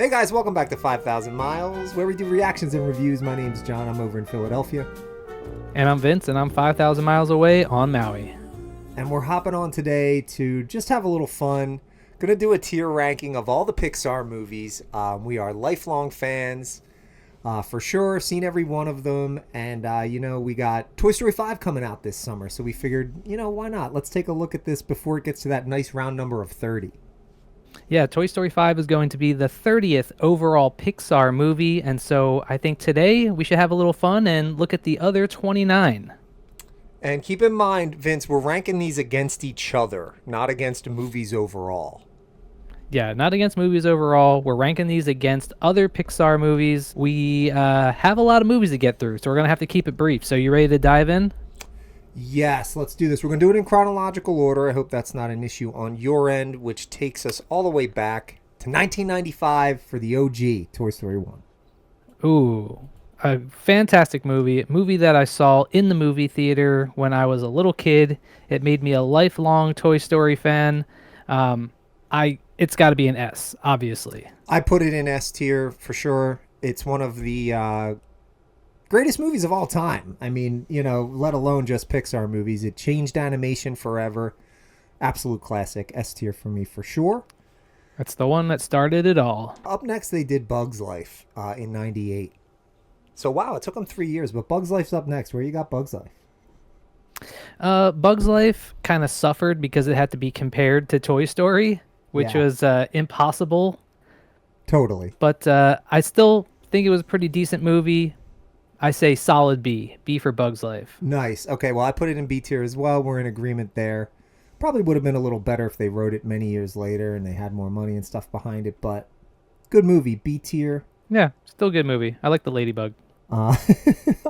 Hey guys, welcome back to 5,000 Miles, where we do reactions and reviews. My name's John, I'm over in Philadelphia. And I'm Vince, and I'm 5,000 miles away on Maui. And we're hopping on today to just have a little fun. Gonna do a tier ranking of all the Pixar movies. We are lifelong fans, for sure, seen every one of them. And, we got Toy Story 5 coming out this summer, so we figured, why not? Let's take a look at this before it gets to that nice round number of 30. Yeah, Toy Story 5 is going to be the 30th overall Pixar movie, and so I think today we should have a little fun and look at the other 29. And keep in mind, Vince, we're ranking these against each other, not against movies overall. Yeah, not against movies overall. We're ranking these against other Pixar movies. We have a lot of movies to get through, so we're going to have to keep it brief. So you ready to dive in? Yes, let's do this. We're going to do it in chronological order. I hope that's not an issue on your end, which takes us all the way back to 1995 for the OG Toy Story 1. Ooh, a fantastic movie that I saw in the movie theater when I was a little kid. It made me a lifelong Toy Story fan. It's got to be an S, obviously. I put it in S tier for sure. It's one of the greatest movies of all time. I mean, let alone just Pixar movies. It changed animation forever. Absolute classic. S tier for me for sure. That's the one that started it all. Up next, they did Bug's Life in 98. So, wow, it took them 3 years, but Bug's Life's up next. Where you got Bug's Life? Bug's Life kind of suffered because it had to be compared to Toy Story, which was impossible. Totally. But I still think it was a pretty decent movie. I say solid B. B for Bug's Life. Nice. Okay, well, I put it in B tier as well. We're in agreement there. Probably would have been a little better if they wrote it many years later and they had more money and stuff behind it, but good movie. B tier. Yeah, still a good movie. I like the ladybug. I've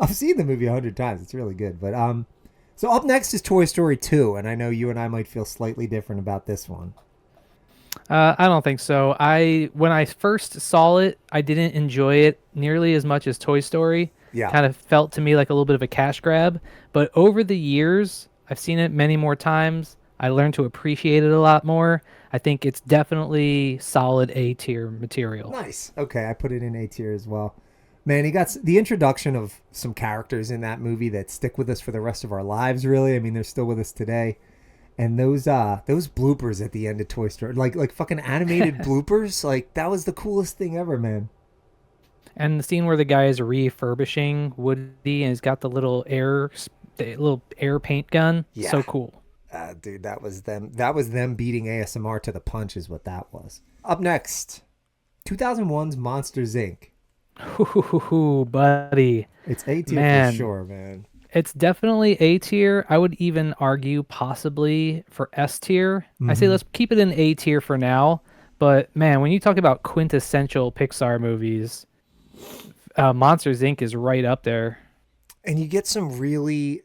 seen the movie 100 times. It's really good. But so up next is Toy Story 2, and I know you and I might feel slightly different about this one. I don't think so. When I first saw it, I didn't enjoy it nearly as much as Toy Story. Yeah. Kind of felt to me like a little bit of a cash grab. But over the years, I've seen it many more times. I learned to appreciate it a lot more. I think it's definitely solid A tier material. Nice. Okay, I put it in A tier as well. Man, he got the introduction of some characters in that movie that stick with us for the rest of our lives, really. I mean, they're still with us today. And those bloopers at the end of Toy Story, like fucking animated bloopers, like that was the coolest thing ever, man. And the scene where the guy is refurbishing Woody and he's got the little air paint gun. Yeah. So cool. Dude, that was them. That was them beating ASMR to the punch is what that was. Up next, 2001's Monsters, Inc. Ooh, buddy. It's A tier for sure, man. It's definitely A tier. I would even argue possibly for S tier. I say let's keep it in A tier for now. But man, when you talk about quintessential Pixar movies, Monsters Inc. is right up there. And you get some really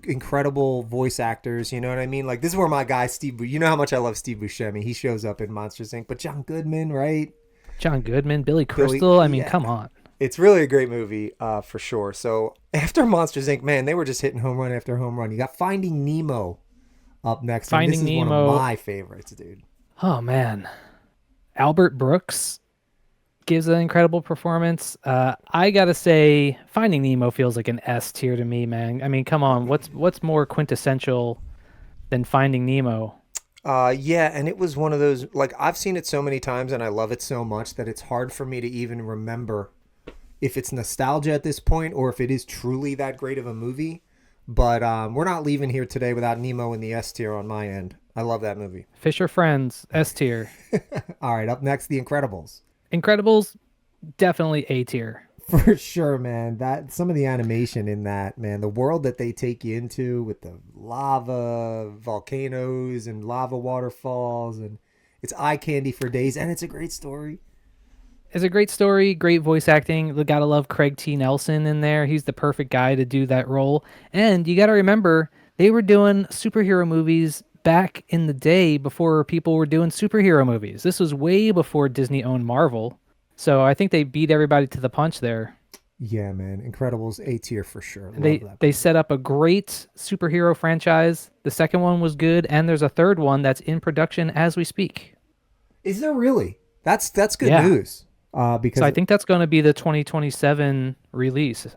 incredible voice actors, you know what I mean? Like, this is where my guy you know how much I love Steve Buscemi. He shows up in Monsters Inc. But John Goodman, right? John Goodman, Billy Crystal. Come on. It's really a great movie, for sure. So after Monsters Inc., man, they were just hitting home run after home run. You got Finding Nemo up next. Finding this is Nemo, one of my favorites, dude. Oh man, Albert Brooks gives an incredible performance. I gotta say, Finding Nemo feels like an S tier to me, man. I mean, come on, what's more quintessential than Finding Nemo? Yeah, and it was one of those, like, I've seen it so many times and I love it so much that it's hard for me to even remember if it's nostalgia at this point or if it is truly that great of a movie. But we're not leaving here today without Nemo in the S tier on my end. I love that movie. Fisher Friends, S tier. All right, up next, The Incredibles. Incredibles, definitely A tier. For sure, man. That some of the animation in that, man, the world that they take you into with the lava volcanoes and lava waterfalls, and it's eye candy for days, and it's a great story. It's a great story, great voice acting. You gotta love Craig T. Nelson in there. He's the perfect guy to do that role. And you gotta remember, they were doing superhero movies back in the day before people were doing superhero movies. This was way before Disney owned Marvel. So I think they beat everybody to the punch there. Yeah, man. Incredibles A tier for sure. They set up a great superhero franchise. The second one was good, and there's a third one that's in production as we speak. Is there really? That's good Yeah. news. So I Because think that's going to be the 2027 release,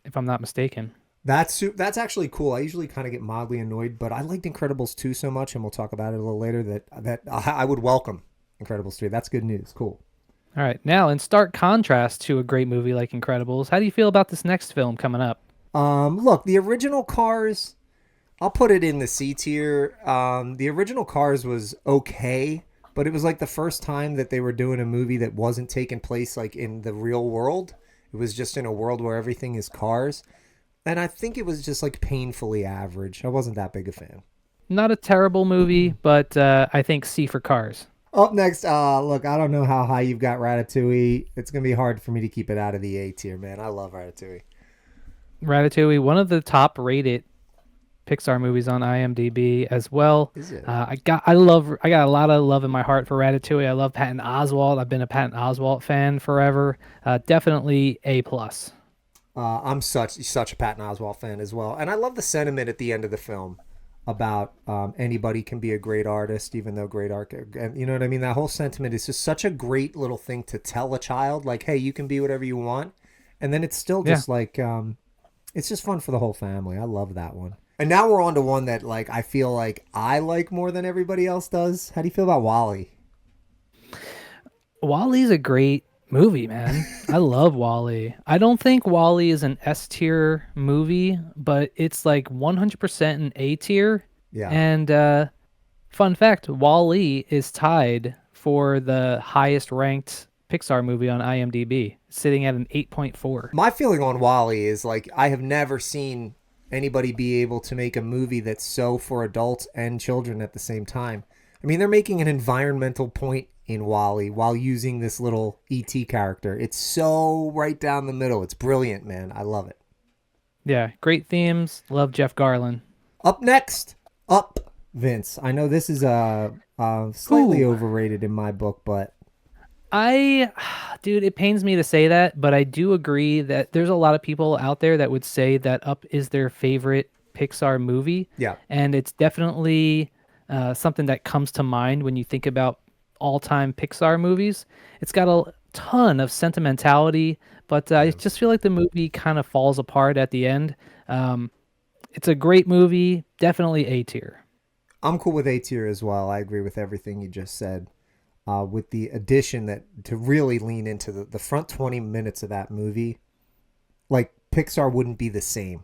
if I'm not mistaken. that's actually cool. I usually kind of get mildly annoyed, but I liked Incredibles 2 so much, and we'll talk about it a little later. That I would welcome Incredibles 3. That's good news. Cool. All right. Now, in stark contrast to a great movie like Incredibles, how do you feel about this next film coming up? Look, the original Cars, I'll put it in the C tier. The original Cars was okay, but it was like the first time that they were doing a movie that wasn't taking place like in the real world. It was just in a world where everything is cars. And I think it was just like painfully average. I wasn't that big a fan. Not a terrible movie, but I think C for Cars. Up next, look, I don't know how high you've got Ratatouille. It's gonna be hard for me to keep it out of the A tier, man. I love Ratatouille. Ratatouille, one of the top rated Pixar movies on IMDb as well. Is it? I got a lot of love in my heart for Ratatouille. I love Patton Oswalt. I've been a Patton Oswalt fan forever. Definitely A plus. I'm such a Patton Oswalt fan as well, and I love the sentiment at the end of the film about anybody can be a great artist, even though great art. And you know what I mean? That whole sentiment is just such a great little thing to tell a child, like, "Hey, you can be whatever you want," and then it's still Yeah. just like it's just fun for the whole family. I love that one. And now we're on to one that like I feel like I like more than everybody else does. How do you feel about Wally? Wally's a great movie, man. I love Wally. I don't think Wally is an S tier movie, but it's like 100% an A tier. Yeah. And fun fact, Wally is tied for the highest ranked Pixar movie on IMDb, sitting at an 8.4. My feeling on Wally is like I have never seen anybody be able to make a movie that's so for adults and children at the same time. I mean, they're making an environmental point in Wally while using this little ET character. It's so right down the middle. It's brilliant, man. I love it. Yeah, great themes. Love Jeff Garlin. Up next, Up, Vince. I know this is slightly Ooh. overrated in my book, but I, dude, it pains me to say that, but I do agree that there's a lot of people out there that would say that Up is their favorite Pixar movie. yeah. And it's definitely something that comes to mind when you think about all-time Pixar movies. It's got a ton of sentimentality, but I just feel like the movie kind of falls apart at the end. It's a great movie, definitely A tier. I'm cool with A tier as well. I agree with everything you just said. With the addition that to really lean into the front 20 minutes of that movie, like Pixar wouldn't be the same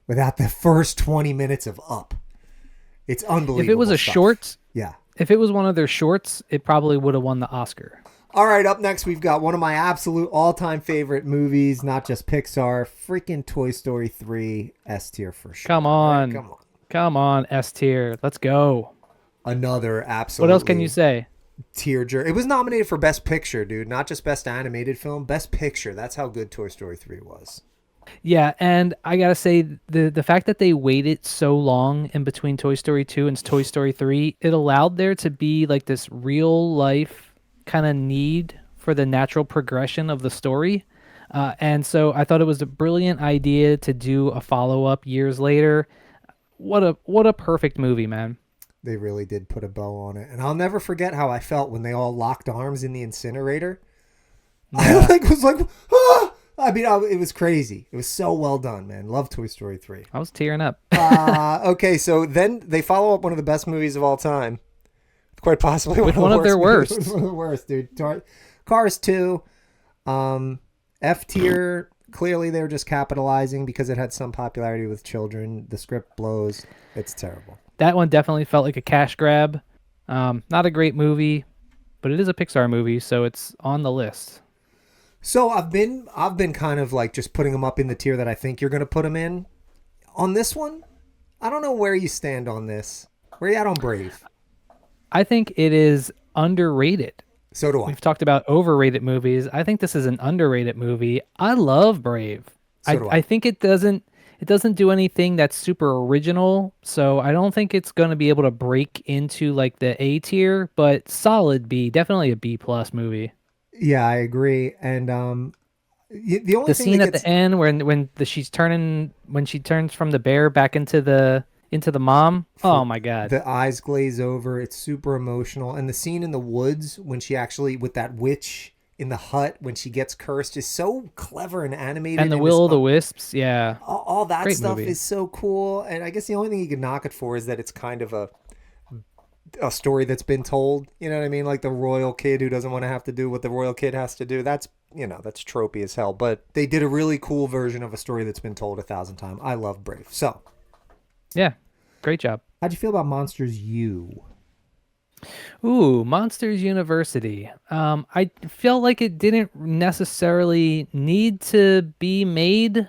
without the first 20 minutes of Up. It's unbelievable. If it was a stuff. short, Yeah. if it was one of their shorts, it probably would have won the Oscar. All right, up next we've got one of my absolute all-time favorite movies, not just Pixar, freaking Toy Story 3, S tier for sure. Come All right, on. come on. Come on, S tier. Let's go. Another absolutely What else can you say? tearjerker. It was nominated for Best Picture, dude, not just Best Animated Film, Best Picture. That's how good Toy Story 3 was. Yeah, and I gotta say the fact that they waited so long in between Toy Story 2 and Toy Story 3, it allowed there to be like this real life kind of need for the natural progression of the story. And so I thought it was a brilliant idea to do a follow up years later. What a perfect movie, man. They really did put a bow on it. And I'll never forget how I felt when they all locked arms in the incinerator. Yeah. I was like, ah! I mean, it was crazy. It was so well done, man. Love Toy Story 3. I was tearing up. Okay, so then they follow up one of the best movies of all time. Quite possibly With one of their movies- worst. One of the worst, dude. Cars 2. F tier. Clearly, they were just capitalizing because it had some popularity with children. The script blows. It's terrible. That one definitely felt like a cash grab. Not a great movie, but it is a Pixar movie, so it's on the list. So I've been kind of like just putting them up in the tier that I think you're going to put them in. On this one, I don't know where you stand on this. Where you at on Brave? I think it is underrated. So do I. We've talked about overrated movies. I think this is an underrated movie. I love Brave. So do I. I think it doesn't do anything that's super original, so I don't think it's going to be able to break into like the A tier, but solid B, definitely a B plus movie. Yeah, I agree. And the only The thing scene that at gets the end when she turns from the bear back into the Into the Mom. For Oh my god. the eyes glaze over. It's super emotional. And the scene in the woods when she actually with that witch in the hut when she gets cursed is so clever and And animated the and is Will o' the Wisps. Yeah. all that Great stuff movie. is so cool. And I guess the only thing you could knock it for is that it's kind of a story that's been told. You know what I mean? Like the royal kid who doesn't want to have to do what the royal kid has to do. That's that's tropey as hell. But they did a really cool version of a story that's been told 1,000 times. I love Brave. So, Yeah. Great job. how'd you feel about Monsters U? Ooh, Monsters University. I felt like it didn't necessarily need to be made,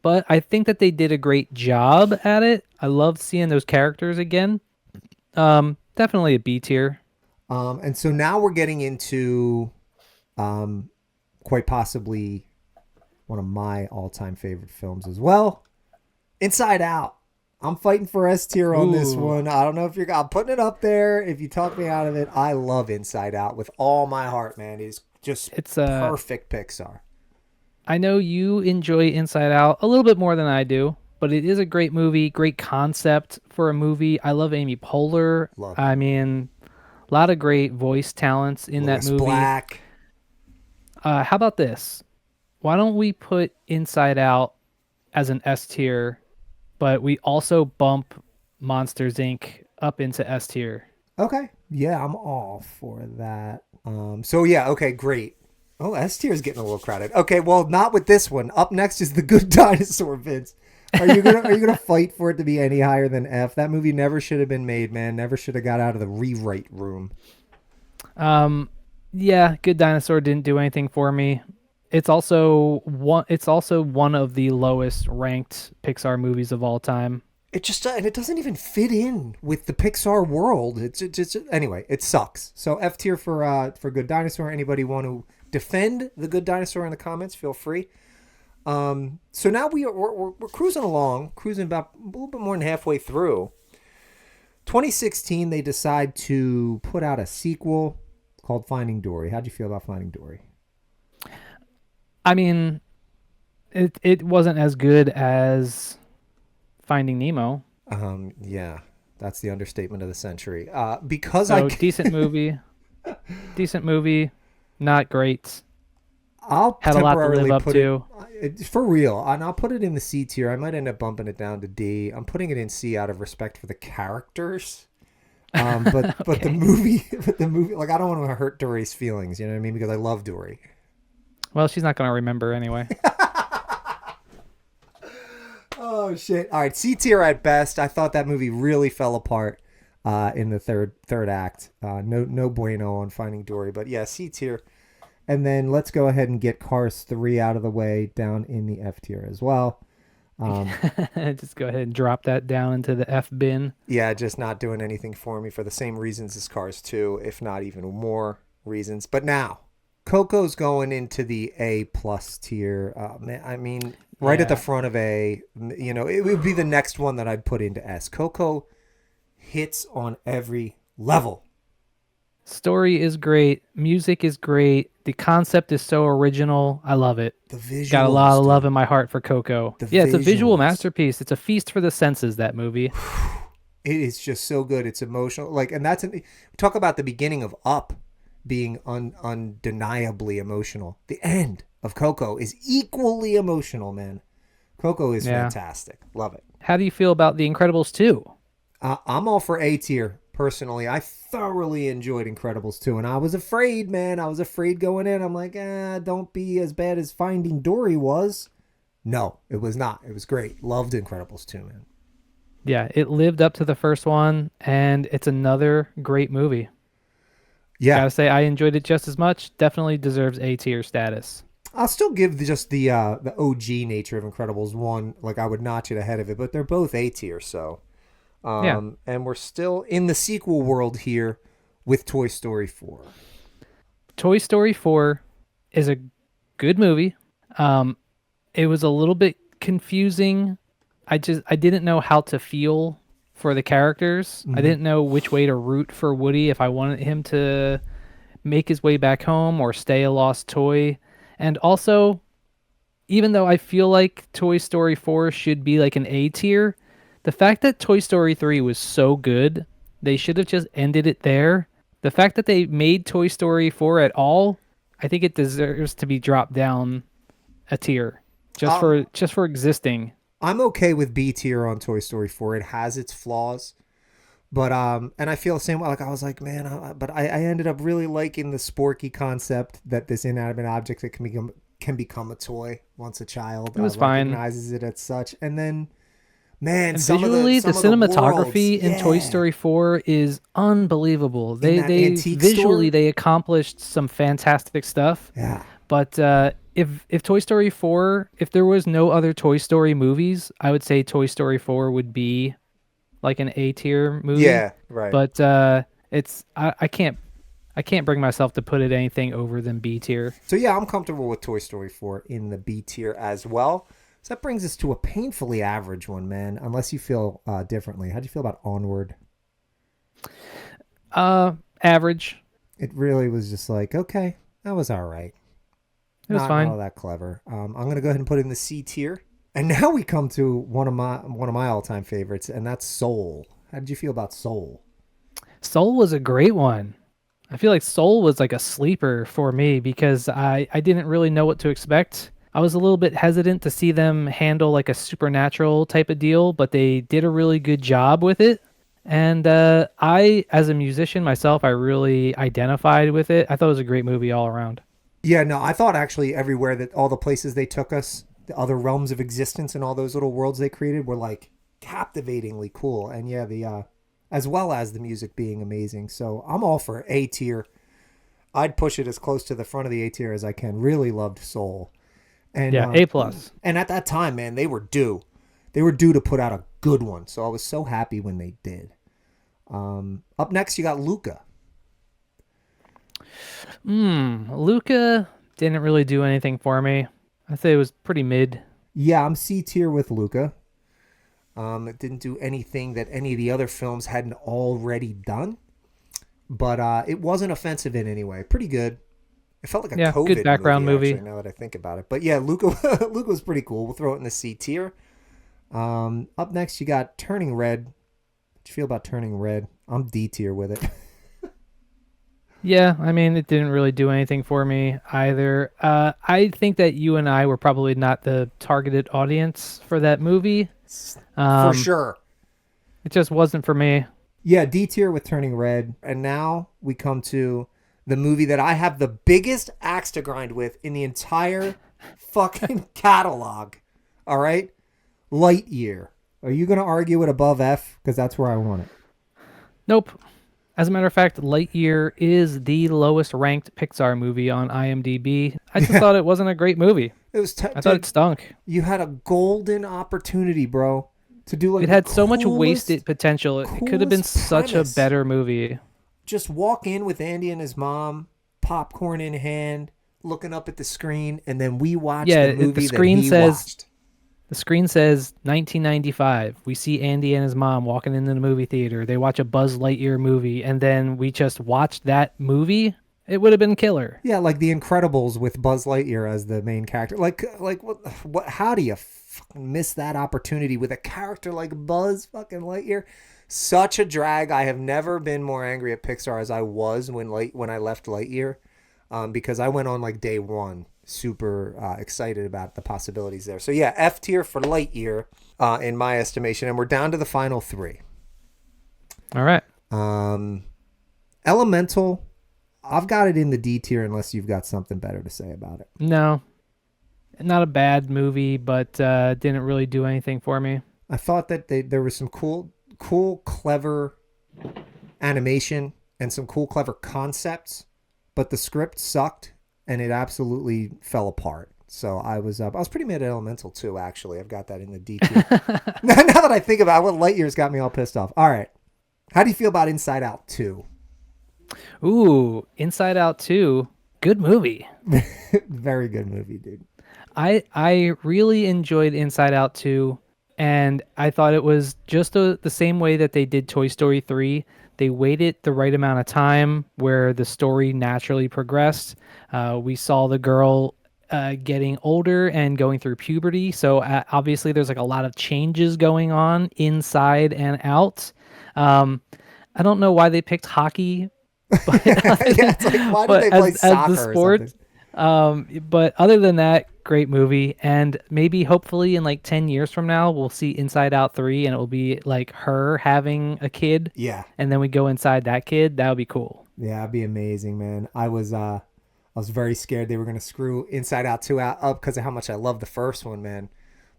but I think that they did a great job at it. I loved seeing those characters again. Definitely a B tier. And so now we're getting into um, quite possibly one of my all-time favorite films as well, Inside Out. I'm fighting for S tier on this Ooh, one. I don't know if you're. I'm putting it up there. If you talk me out of it, I love Inside Out with all my heart, man. It's just it's perfect Pixar. I know you enjoy Inside Out a little bit more than I do, but it is a great movie, great concept for a movie. I love Amy Poehler. Love I her. mean, a lot of great voice talents in that Lewis movie. Black. How about this? Why don't we put Inside Out as an S tier, but we also bump Monsters Inc. up into S tier? Okay. Yeah, I'm all for that. So yeah, okay, great. Oh, S tier is getting a little crowded. Okay, well, not with this one. Up next is The Good Dinosaur, Vince. Are you gonna fight for it to be any higher than F? That movie never should have been made, man. Never should have got out of the rewrite room. Um, yeah, Good Dinosaur didn't do anything for me. It's also one of the lowest ranked Pixar movies of all time. It just and it doesn't even fit in with the Pixar world. It's anyway. It sucks. So F tier for Good Dinosaur. Anybody want to defend the Good Dinosaur in the comments? Feel free. So now we're cruising along, cruising about a little bit more than halfway through. 2016, they decide to put out a sequel called Finding Dory. How'd you feel about Finding Dory? I mean, it wasn't as good as Finding Nemo. Yeah, that's the understatement of the century. Because I So decent movie, not great. I'll Had a lot to live temporarily up put it to. for real, and I'll put it in the C tier. I might end up bumping it down to D. I'm putting it in C out of respect for the characters. But the Okay. movie, like I don't want to hurt Dory's feelings. You know what I mean? Because I love Dory. Well, she's not gonna remember anyway. Oh shit! All right, C tier at best. I thought that movie really fell apart in the third act. No bueno on Finding Dory, but yeah, C tier. And then let's go ahead and get Cars 3 out of the way down in the F tier as well. Just go ahead and drop that down into the F bin. Yeah, just not doing anything for me for the same reasons as Cars 2, if not even more reasons. But now, Coco's going into the A plus tier. Man, I mean, right at the Yeah. front of A, it would be the next one that I'd put into S. Coco hits on every level. Story is great. Music is great. The concept is so original. I love it. The Got a lot visuals, of love dude. in my heart for Coco. The Yeah, it's a visual visuals. masterpiece. It's a feast for the senses, that movie. It is just so good. It's emotional. And talk about the beginning of Up being undeniably emotional. The end of Coco is equally emotional, man. Coco is Yeah. fantastic. Love it. How do you feel about The Incredibles 2? I'm all for A tier. Personally, I thoroughly enjoyed Incredibles 2, and I was afraid, man. I was afraid going in. I'm like, don't be as bad as Finding Dory was. No, it was not. It was great. Loved Incredibles 2, man. Yeah, it lived up to the first one, and it's another great movie. Yeah, Gotta say, I enjoyed it just as much. Definitely deserves A tier status. I'll still give just the OG nature of Incredibles 1. Like I would notch it ahead of it, but they're both A tier. So, Yeah. and we're still in the sequel world here with Toy Story 4. Toy Story 4 is a good movie. Um, it was a little bit confusing. I didn't know how to feel for the characters. I Mm-hmm. didn't know which way to root for Woody, if I wanted him to make his way back home or stay a lost toy. And also, even though I feel like Toy Story 4 should be like an A tier, The fact that Toy Story 3 was so good, they should have just ended it there. The fact that they made Toy Story 4 at all, I think it deserves to be dropped down a tier Um, just for existing. I'm okay with B tier on Toy Story 4. It has its flaws, but and I feel the same way. Like I was like, man, but I ended up really liking the sporky concept that this inanimate object that can become a toy once a child It was fine. recognizes it as such, and then man, And some of the visually, the some of the worlds, cinematography in Toy yeah, Story 4 is unbelievable. in They that they antique store, visually they accomplished some fantastic stuff. yeah, But if Toy Story 4, if there was no other Toy Story movies, I would say Toy Story 4 would be like an A tier movie. yeah, right. But I can't bring myself to put it anything over than B tier. So yeah, I'm comfortable with Toy Story 4 in the B tier as well. So that brings us to a painfully average one, man. Unless you feel differently. How do you feel about Onward? Average. It really was just like, okay, that was all right. It was Not all fine. that clever. I'm gonna go ahead and put it in the C tier. And now we come to one of my all time favorites, and that's Soul. How did you feel about Soul? Soul was a great one. I feel like Soul was like a sleeper for me because I didn't really know what to expect. I was a little bit hesitant to see them handle like a supernatural type of deal, but they did a really good job with it. And I, as a musician myself, I really identified with it. I thought it was a great movie all around. Yeah, no, I thought actually everywhere that all the places they took us, the other realms of existence and all those little worlds they created were like captivatingly cool. And yeah, the as well as the music being amazing. So I'm all for A tier. I'd push it as close to the front of the A tier as I can. Really loved Soul. And Yeah, A plus. and at that time, man, they were due. They were due to put out a good one. So I was so happy when they did. Up next, you got Luca. Luca didn't really do anything for me. I'd say it was pretty mid. Yeah, I'm C tier with Luca. It didn't do anything that any of the other films hadn't already done, but it wasn't offensive in any way. Pretty good. It felt like a Yeah, good COVID background movie, movie. actually, now that I think about it. But yeah, Luca, Luca was pretty cool. We'll throw it in the C tier. Up next, you got Turning Red. What you feel about Turning Red? I'm D tier with it. Yeah, I mean, it didn't really do anything for me either. I think that you and I were probably not the targeted audience for that movie. For Um, sure. it just wasn't for me. Yeah, D tier with Turning Red. And now we come to the movie that I have the biggest axe to grind with in the entire fucking catalog. All right? Lightyear. Are you going to argue it above F? Because that's where I want it. Nope. As a matter of fact, Lightyear is the lowest ranked Pixar movie on IMDb. I just thought it wasn't a great movie. It was, I thought it dude, stunk. you had a golden opportunity, bro, to do like It the had so much coolest, wasted potential. It could have been coolest such a premise. better movie. Just walk in with Andy and his mom, popcorn in hand, looking up at the screen, and then we watch Yeah, the the movie that screen he says watched. the screen says 1995. We see Andy and his mom walking into the movie theater. They watch a Buzz Lightyear movie, and then we just watched that movie. It would have been killer. Yeah, like The Incredibles with Buzz Lightyear as the main character. Like what? How do you fucking miss that opportunity with a character like Buzz fucking Lightyear? Such a drag. I have never been more angry at Pixar as I was when I left Lightyear, because I went on like day one, super excited about the possibilities there. So yeah, F tier for Lightyear, in my estimation, and we're down to the final three. All right. Um, Elemental. I've got it in the D tier unless you've got something better to say about it. No, not a bad movie, but didn't really do anything for me. I thought that there was some cool, clever animation and some cool, clever concepts, but the script sucked and it absolutely fell apart. So I was pretty mad at Elemental too. Actually, I've got that in the D tier. Now that I think about it, what Lightyear's got me all pissed off. All right, how do you feel about Inside Out 2? Ooh, Inside Out 2, good movie. Very good movie, dude. I really enjoyed Inside Out 2, and I thought it was just the same way that they did Toy Story 3. They waited the right amount of time where the story naturally progressed. We saw the girl getting older and going through puberty. So obviously, there's like a lot of changes going on inside and out. Um, I don't know why they picked hockey, but Yeah, it's like, why did but they play as the soccer or something? sport. But other than that, great movie. And maybe hopefully in like 10 years from now, we'll see Inside Out 3 and it will be like her having a kid. Yeah. And then we go inside that kid. That would be cool. Yeah, that'd be amazing, man. I was very scared they were gonna screw Inside Out 2 out up because of how much I love the first one, man.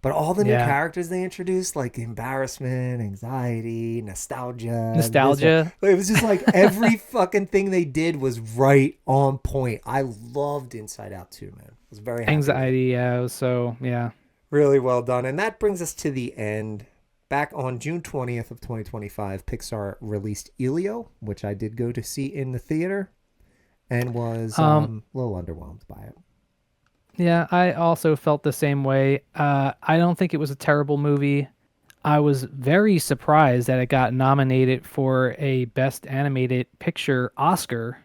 But all the new Yeah. characters they introduced, like embarrassment, anxiety, nostalgia, this, that, Nostalgia, it was just like every fucking thing they did was right on point. I loved Inside Out 2, man. I was very happy with it. anxiety. Yeah. So, yeah. Really well done. And that brings us to the end. Back on June 20th of 2025, Pixar released Elio, which I did go to see in the theater and was a little underwhelmed by it. Yeah, I also felt the same way. I don't think it was a terrible movie. I was very surprised that it got nominated for a Best Animated Picture Oscar.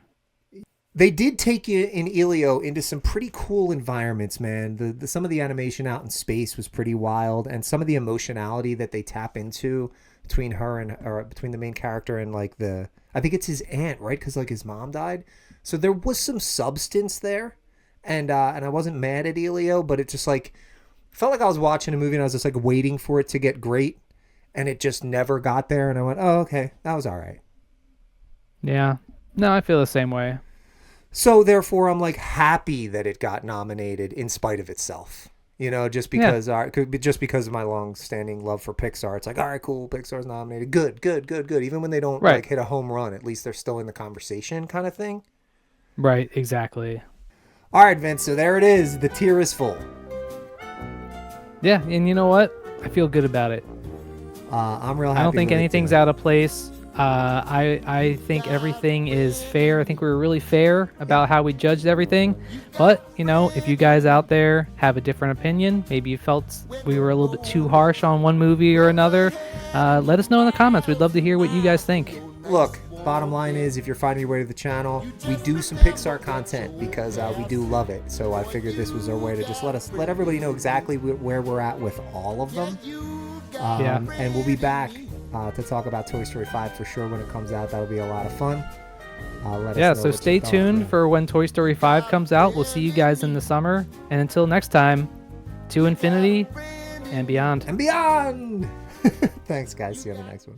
They did take you in Elio into some pretty cool environments, man. The some of the animation out in space was pretty wild, and some of the emotionality that they tap into between her and or between the main character and like the I think it's his aunt, right? Because like his mom died, so there was some substance there, and I wasn't mad at Elio, but it just like felt like I was watching a movie and I was just like waiting for it to get great, and it just never got there, and I went, oh okay, that was all right. Yeah. No, I feel the same way. So therefore, I'm like happy that it got nominated in spite of itself. You know, Yeah. just because of my long-standing love for Pixar, it's like, all right, cool, Pixar's nominated, good, good, good, good. Even when they don't Right. like hit a home run, at least they're still in the conversation, kind of thing. Right. Exactly. All right, Vince. So there it is. The tier is full. Yeah. And you know what? I feel good about it. I'm real happy. I don't think with it, anything's too. out of place. I think everything is fair. I think we were really fair about how we judged everything. But, you know, if you guys out there have a different opinion, maybe you felt we were a little bit too harsh on one movie or another, let us know in the comments. We'd love to hear what you guys think. Look, bottom line is, if you're finding your way to the channel, we do some Pixar content because we do love it. So I figured this was our way to just let everybody know exactly where we're at with all of them. Yeah. And we'll be back to talk about Toy Story 5 for sure when it comes out. That'll be a lot of fun. Let us Yeah, know so what stay you thought. tuned Yeah. for when Toy Story 5 comes out. We'll see you guys in the summer. And until next time, to infinity and beyond. And beyond. Thanks, guys. See you on the next one.